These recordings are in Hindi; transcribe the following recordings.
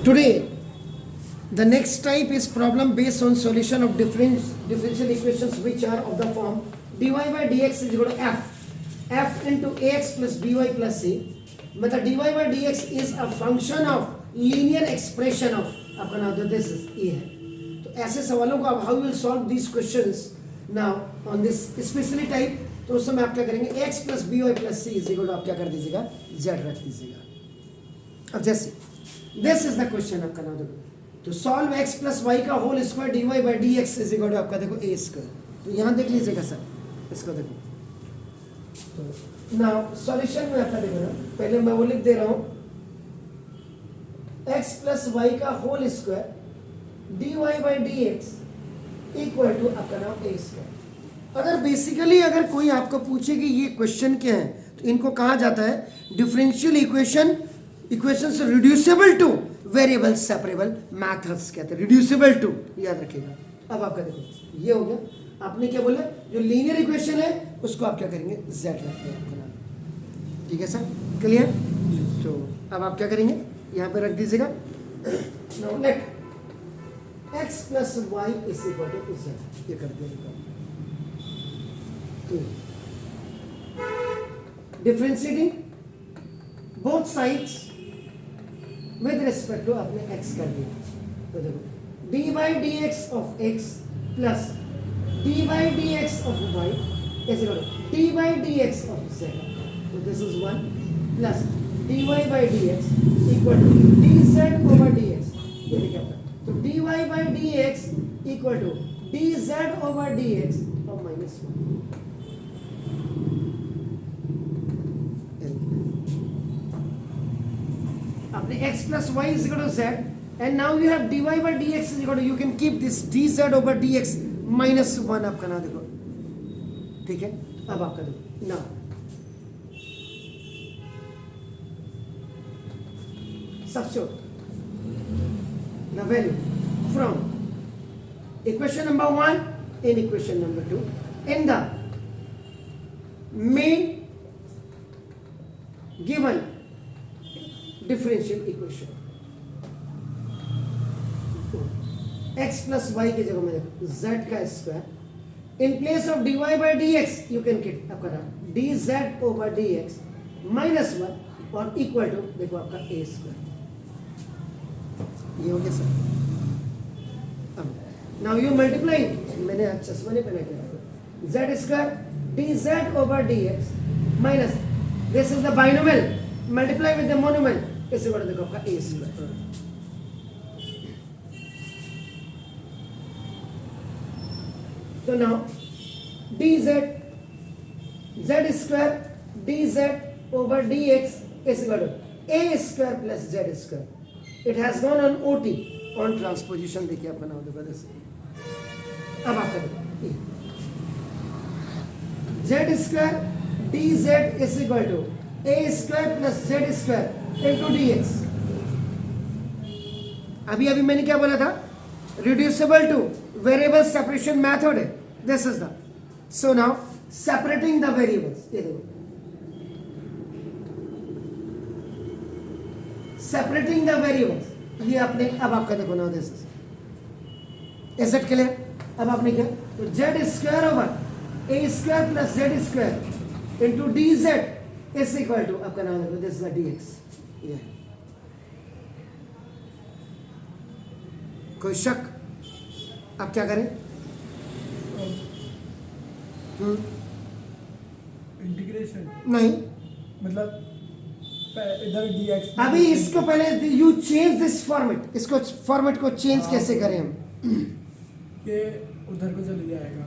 Today, the next type is problem based on solution of differential equations which are of the form dy by dx is equal to f into ax plus by plus c. मतलब dy by dx is a function of linear expression of आपका नाम तो this is ये है. तो ऐसे सवालों को आप how will solve these questions now on this specially type. तो उस समय आप क्या करेंगे x plus by plus c is equal to आप क्या कर दीजिएगा z रख दीजिएगा. अब जैसे दिस इज द क्वेश्चन आपका नाम देखो. तो सॉल्व x प्लस वाई का whole square d y by d x is equal to आपका देखो ए स्क्वायर. तो यहाँ देख लीजिएगा सर इसको देखो. तो नाउ सॉल्यूशन में आपका देखो ना पहले मैं वो लिख दे रहा हूँ x प्लस वाई का whole square d y by d x equal to आपका नाम ए स्क्वायर. अगर बेसिकली अगर कोई आपको पूछे कि ये क्वेश्चन क्या है तो इनको कहा जाता है differential equations reducible two variable separable methods कहते हैं. रिड्यूसिबल टू याद रखिएगा. अब आपका देखो ये हो गया. आपने क्या बोला जो लीनियर इक्वेशन है उसको आप क्या करेंगे z रखते हैं आपका नाम. ठीक है सर क्लियर. तो अब आप क्या करेंगे यहाँ पे रख दीजिएगा. Now let x plus y is equal to z. ये कर दिया. Differentiating both sides with respect to आपने x कर दिया. तो देखो d by dx of x plus d by dx of y is equal to d by dx of z. So this is 1 plus dy by dx equal to dz over dx. ये देखिए आपका. तो dy by dx equal to dz over dx of minus 1. x plus y is equal to z and now you have dy by dx is equal to you can keep this dz over dx minus 1 आपका ना देखो. ठीक है. अब आपका देखो now substitute the value from equation number 1 in equation number 2 in the main given differential equation. x plus y की जगह में z का square in place of dy by d x you can get आपका dz ओवर dx माइनस 1 और इक्वल टू देखो आपका a स्क्वायर. ये हो गया सर. अब नाउ यू मल्टीप्लाई. मैंने चश्मा नहीं पहना क्या z square dz over dx minus this is the binomial multiply with the monomial कैसे बढ़ देखो आपका a स्क्वायर. तो now dz z square dz over dx is equal to a square plus z square. It has gone on OT on transposition. देखिए आपका नाम देखो जैसे. अब आपका देखो z square dz is equal to a square plus z square into dx. अभी मैंने क्या बोला था reducible to variable separation method है. this is the so now separating the variables. ये देखो separating the variables ये आपने अब आपका देखो ना this is it clear. अब आपने क्या तो z square over a square plus z square into dz is equal to आपका नाम देखो this is the dx. ये कोई शक. अब क्या करें इंटीग्रेशन नहीं मतलब इधर dx अभी इसको पहले यू चेंज दिस फॉर्मेट. इसको फॉर्मेट को चेंज कैसे करें हम. ये उधर को चले जाएगा.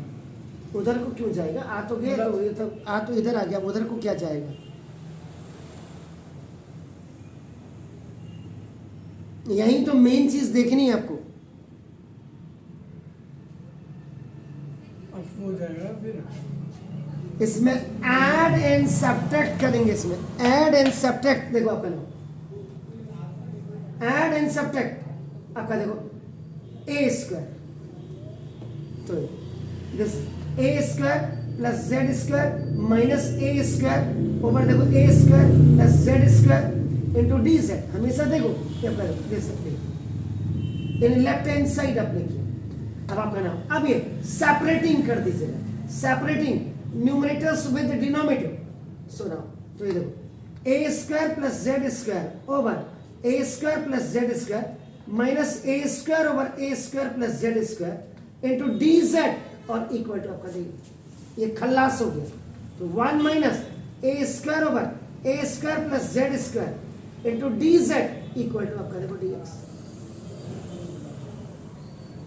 उधर को क्यों जाएगा. आ तो गया तो ये तो आ तो इधर आ गया. उधर को क्या जाएगा. यही तो मेन चीज देखनी है आपको. अब हो जाएगा फिर इसमें ऐड एंड सब्ट्रैक्ट करेंगे. इसमें ऐड एंड सब्ट्रैक्ट देखो आपका नाम ऐड एंड सब्ट्रैक्ट आपका देखो ए स्क्वायर. तो this A square plus Z square minus A square over देखो A square plus Z square into D Z. हमेशा देखो इन लेफ्ट हैंड साइड आप लिखिए। अब आपका नाम, अब ये सेपरेटिंग कर दीजिएगा, separating numerators with denominator. So now तो ये देखो A square plus Z square over A square plus Z square minus A square over A square plus Z square into D Z और इक्वल टू आपका डी, ये खल्लास हो गया। तो 1 minus A square over A square plus Z square into D Z equal to आपका देखो डी एक्स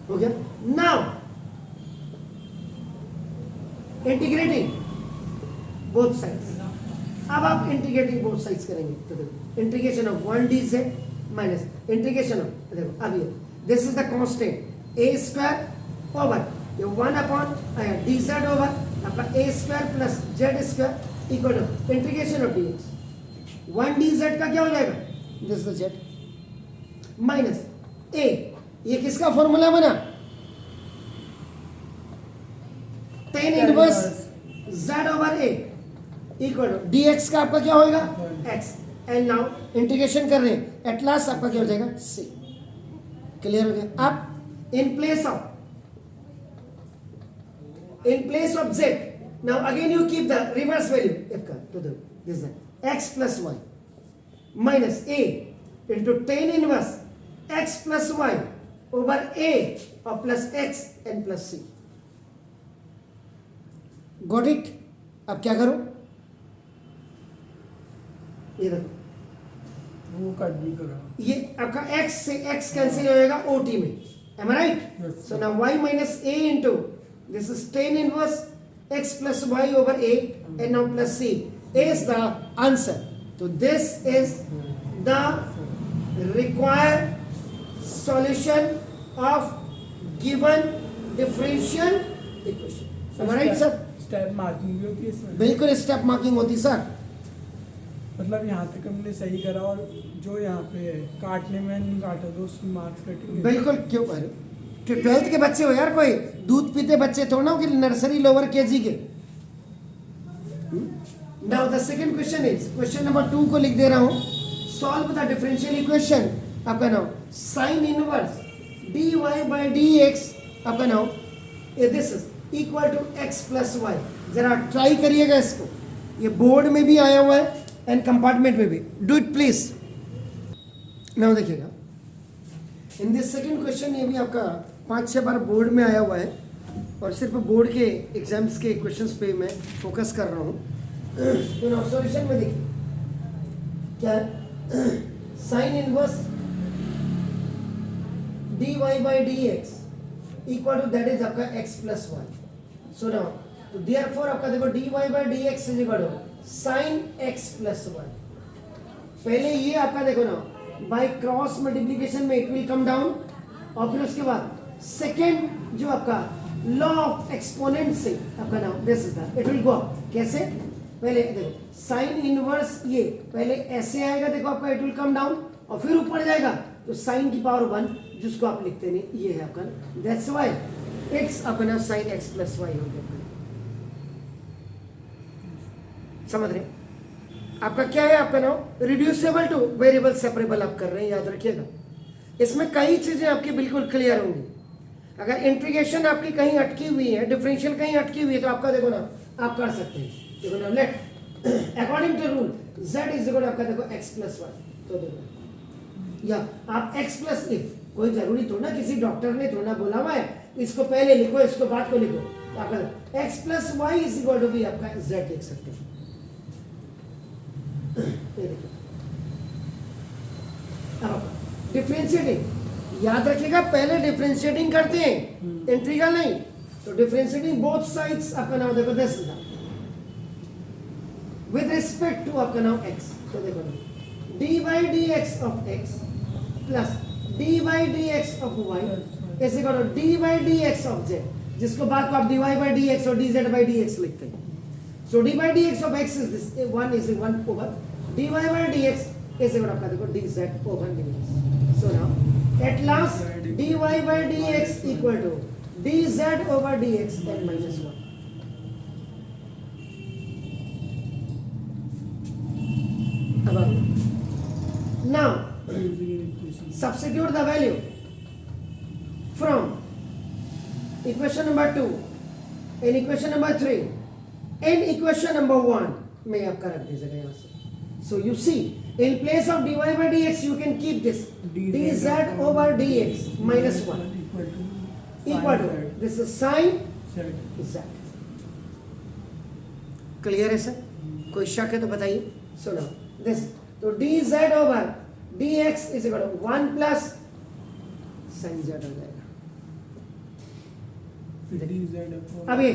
हो गया। नाउ इंटीग्रेटिंग बोथ साइड्स, अब आप इंटीग्रेटिंग बोथ साइड्स करेंगे तो देखो integration of 1 D Z minus integration of, देखो अब ये this is the constant A square over ये 1 अपॉन डी जेड ओवर आपका A square plus Z square equal to integration of D X. 1 D Z का क्या हो जाएगा, this is Z minus A, ये किसका फॉर्मूला बना, tan inverse z over a equal to dx का आपका क्या होगा x, एंड नाउ इंटीग्रेशन कर रहे हैं, एट लास्ट आपका क्या हो जाएगा c। क्लियर हो गया। अब इन place of z, now again you keep the reverse value f का, तो this is x plus y minus a into tan inverse x plus y over a और plus x and plus c। Got it. अब क्या करो, ये देखो वो कट भी करा, ये आपका x से x कैंसिल हो जाएगा OT में, am I right? Yes, So now y minus a into this is tan inverse x plus y over a and now plus c is the answer. So this is the required solution of given differential equation. Am I right, sir? Step marking भी होती है इसमें। बिल्कुल स्टेप मार्किंग होती सर। मतलब यहाँ तक हमने सही करा और जो यहाँ पे काटने में नहीं काटा तो उसमें मार्क्स कटेंगे। बिल्कुल, क्यों अरे 12th के बच्चे हो यार, कोई दूध पीते बच्चे थोड़ा हो कि नर्सरी लोअर केजी के। Now the second question is, question number 2 को लिख दे रहा हूं, सॉल्व द डिफरेंशियल इक्वेशन। आपका नाम sine inverse dy by dx, आपका नाम this is equal to x plus y. जरा ट्राई करिएगा इसको, ये बोर्ड में भी आया हुआ है एंड कंपार्टमेंट में भी। Do it please. नाउ देखिएगा इन दिस सेकंड क्वेश्चन, ये भी आपका 5-6 बार बोर्ड में आया हुआ है और सिर्फ बोर्ड के एग्जाम्स के क्वेश्चंस पे मैं फोकस कर रहा हूँ। तो नाउ सॉल्यूशन में देखिए क्या है, sine inverse dy by dx equal to that is आपका x plus y. So now तो देयरफॉर आपका देखो dy by dx is equal to sin x plus y. पहले ये आपका देखो ना बाय क्रॉस मल्टीप्लिकेशन में इट विल कम डाउन, और फिर उसके बाद सेकेंड जो आपका लॉ ऑफ एक्सपोनेंट से आपका नाम this is the it will go up. कैसे, पहले देखो साइन इनवर्स ये पहले ऐसे आएगा, देखो आपका इट विल कम डाउन और फिर ऊपर जाएगा तो साइन की पावर 1 जिसको आप लिखते नहीं, ये है आपका, दैट्स व्हाई इट्स अपना साइन x प्लस वाई हो गया। समझ रहे, आपका क्या है, आपका नाम रिड्यूसेबल टू वेरिएबल सेपरेबल आप कर रहे हैं, याद रखिएगा। इसमें कई चीजें आपकी बिल्कुल क्लियर होंगी। अगर इंटीग्रेशन आपकी कहीं अटकी हुई है, डिफरेंशियल कहीं अटकी हुई है, तो आपका देखो ना आप कर सकते हैं। देखो ना let according to rule z is equal आपका देखो x प्लस वाई, तो देखो या आप x प्लस इफ, कोई जरूरी थोड़ा ना, किसी डॉक्टर ने थोड़ा बोला हुआ है इसको पहले लिखो इसको बाद को लिखो, तो आपका x plus y is equal to भी आपका z लिख सकते हैं। अब डिफरेंशिएटिंग याद रखिएगा, पहले डिफरेंशिएटिंग करते हैं, इंटीग्रल नहीं। तो डिफरेंशिएटिंग बोथ साइड्स आपका नाम देखो this is with respect to आपका नाम x, तो देखो dy dx of x plus dy dx of y ऐसे करो dy dx ऑफ z, जिसको बाद को आप dy by dx और dz by dx लिखते हैं। So dy by dx of x is this, 1 is 1 over dy by dx is equal आपका देखो dz over dx. So now at last dy by dx equal to dz over dx and minus 1. अब now Substitute the value from equation number 2 and equation number 3 and equation number 1 में आपका रख दीजिएगा यहाँ से. So you see, in place of dy by dx you can keep this dz over dx minus 1 equal to this is sin z. Clear है सर? कोई शक है तो बताइए. सुनो दिस, तो dz over dx is equal to 1 plus sin z हो जाएगा. अब ये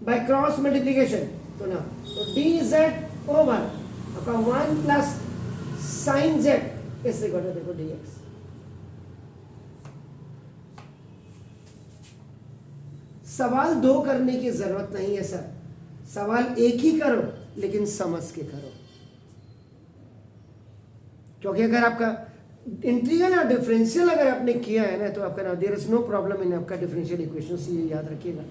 बाय क्रॉस मल्टीप्लिकेशन तो ना, तो dz ओवर आपका 1 प्लस साइन z इस इक्वल टू देखो dx. सवाल दो करने की जरूरत नहीं है सर, सवाल एक ही करो लेकिन समझ के करो. क्योंकि अगर आपका इंटीग्रल और डिफरेंशियल अगर आपने किया है ना तो आपका ना there is no problem in आपका डिफरेंशियल इक्वेशंस, ये याद रखिएगा.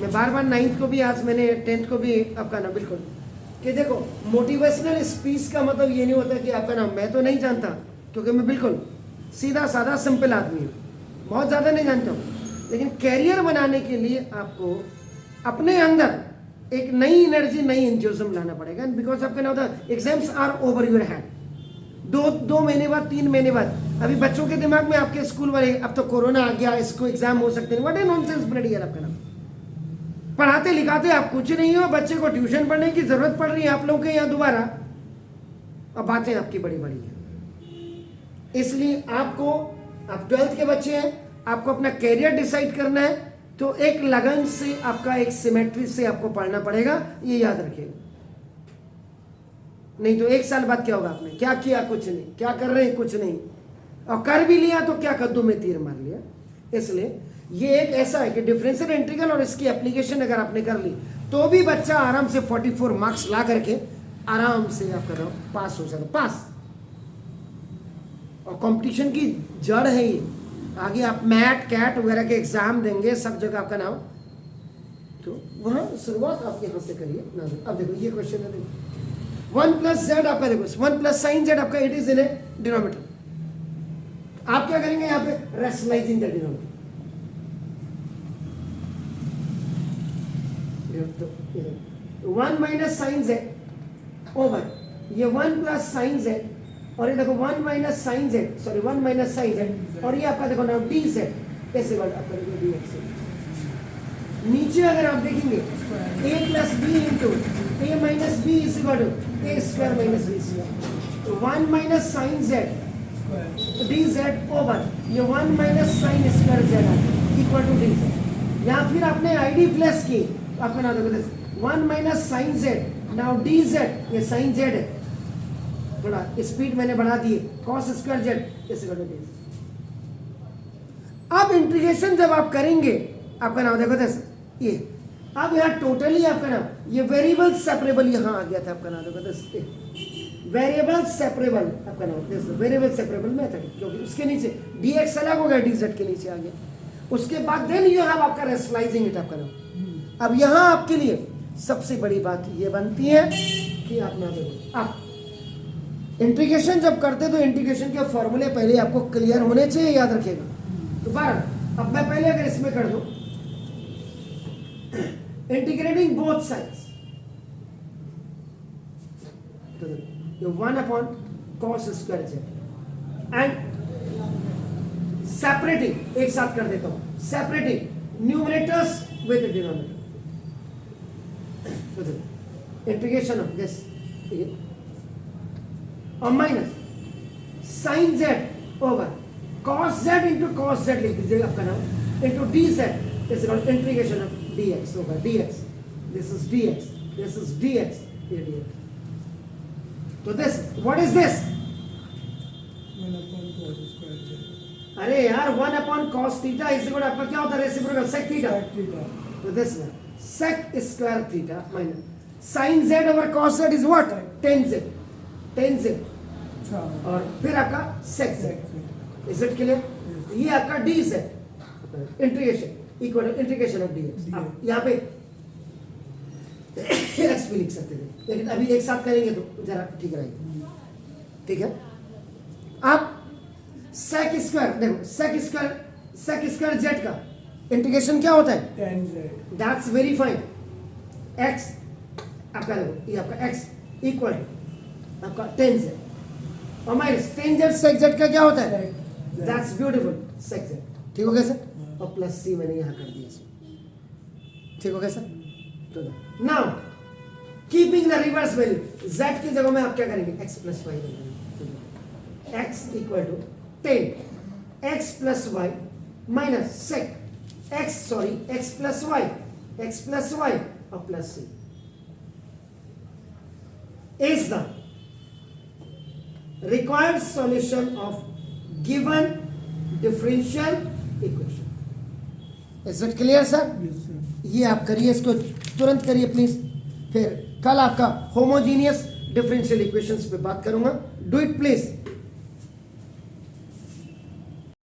मैं बार बार 9th को भी, आज मैंने 10th को भी आपका ना बिल्कुल कि देखो मोटिवेशनल स्पीच का मतलब ये नहीं होता कि आपका ना मैं तो नहीं जानता, क्योंकि मैं बिल्कुल सीधा साधा सिंपल आदमी हूँ, बहुत ज़्यादा नहीं जानता हूँ. लेकिन कैरियर बनाने के लिए आपको अपने अंदर एक नई एनर्जी, नई एंथुसिज्म लाना पड़ेगा. बिकॉज आपका ना होता exams are over your hand. दो महीने बाद, 3 महीने बाद, अभी बच्चों के दिमाग में आपके स्कूल वाले अब तो कोरोना आ गया, इसको एग्जाम हो सकते हैं. व्हाट ए नॉनसेंस ब्लडी यार. आपका नाम पढ़ाते लिखाते आप कुछ नहीं हो, बच्चे को ट्यूशन पढ़ने की जरूरत पड़ रही है आप लोगों के यहाँ दोबारा, और बातें आपकी बड़ी बड़ी है. इसलिए आपको, आप 12th के बच्चे हैं, आपको अपना कैरियर डिसाइड करना है तो एक लगन से, आपका एक सिमेट्री से आपको पढ़ना पड़ेगा, ये याद रखिएगा. नहीं तो 1 साल बाद क्या होगा, आपने क्या किया, कुछ नहीं, क्या कर रहे हैं, कुछ नहीं, और कर भी लिया तो क्या कद्दू में तीर मार लिया. इसलिए ये एक ऐसा है कि डिफरेंशियल इंटीग्रल और इसकी एप्लीकेशन अगर आपने कर ली तो भी बच्चा आराम से 44 मार्क्स ला करके आराम से आपका पास हो सकता, पास. और कंपटीशन की जड़ है ये. आगे आप मैट कैट वगैरह के एग्जाम देंगे, सब जगह आपका नाम, तो वहां शुरुआत आप यहाँ से करिए. अब देखो ये क्वेश्चन है, देखो 1 प्लस जेड आपका, देखो 1 प्लस साइन जेड आपका, it is in a denominator. आप क्या करेंगे यहाँ पे, rationalising the denominator. 1 minus sine Z over ये 1 प्लस साइन जेड, और ये देखो 1 minus sine z, sorry 1 minus sine z, और ये आपका देखो ना डी जेड, ऐसे वर्ड आपका देखो डी एक्स. नीचे अगर आप देखेंगे a plus b into a minus b is equal to a square minus b square. 1 minus sine z d Z over ये 1 minus sine square z equal to d z. या फिर आपने आईडी प्लस की, आपका ना देखो 1 minus sine z, now d z, ये साइन जेड है, थोड़ा स्पीड मैंने बढ़ा दी, cos square z is equal to d. अब इंटीग्रेशन जब आप करेंगे, आपका नाम देखो दस ये, अब यहाँ टोटली आपका नाम, ये वेरिएबल सेपरेबल यहाँ आ गया था, आपका नाम देखो दस वेरिएबल सेपरेबल, आपका नाम वेरिएबल सेपरेबल मेथड, क्योंकि उसके नीचे dx अलग हो गया, dz के नीचे आ गया. उसके बाद देन यू हैव आपका रैशनलाइजिंग इट, आपका नाम. अब यहाँ आपके लिए सबसे बड़ी बात ये बनती है कि आप ना देखो, आप इंटीग्रेशन जब करते तो इंटीग्रेशन के फॉर्मूले पहले आपको क्लियर होने चाहिए, याद रखिएगा. तो बार अब मैं पहले अगर इसमें कर दूं इंटीग्रेटिंग बोथ साइड्स, तो 1 upon cos square Z and separating, एक साथ कर देता हूं, separating numerators with denominator. Integration of this और minus sine Z over cos Z into cos Z लिख दीजिएगा, आपका नाम into D Z is equal to integration of dx होगा, dx, this is dx, this is dx, ये dx. तो this, what is this? 1 upon cos square z. अरे यार 1 upon cos theta is equal आपका क्या होता है, रेसिप्रोकल sec थीटा. तो this है sec square theta minus sine z over cos z is what? tan z, tan z, और फिर आपका sec z. Is it clear? ये आपका dz integration equal to integration of dx. आप यहाँ पे x भी लिख सकते थे, लेकिन अभी एक साथ करेंगे तो जरा ठीक रहेगा. ठीक है। अब sec स्क्वायर देखो, sec स्क्वायर z का इंटीग्रेशन क्या होता है? tan z that's very fine. x आपका देखो, ये आपका x इक्वल आपका tan z और minus tan z sec z का क्या होता है? sec z। That's beautiful sec z। ठीक हो गया सर? और प्लस c मैंने यहाँ कर दिया इसमें। ठीक हो गया सर? तो now keeping the reverse value z की जगह में आप क्या करेंगे? x प्लस वाई करेंगे। x equal to tan x plus y minus sec x plus y और plus c is the required solution of given differential equation. Is it clear sir? yes sir ये आप करिए, इसको तुरंत करिए प्लीज। फिर कल आपका होमोजीनियस डिफरेंशियल इक्वेशंस पे बात करूंगा। Do it please.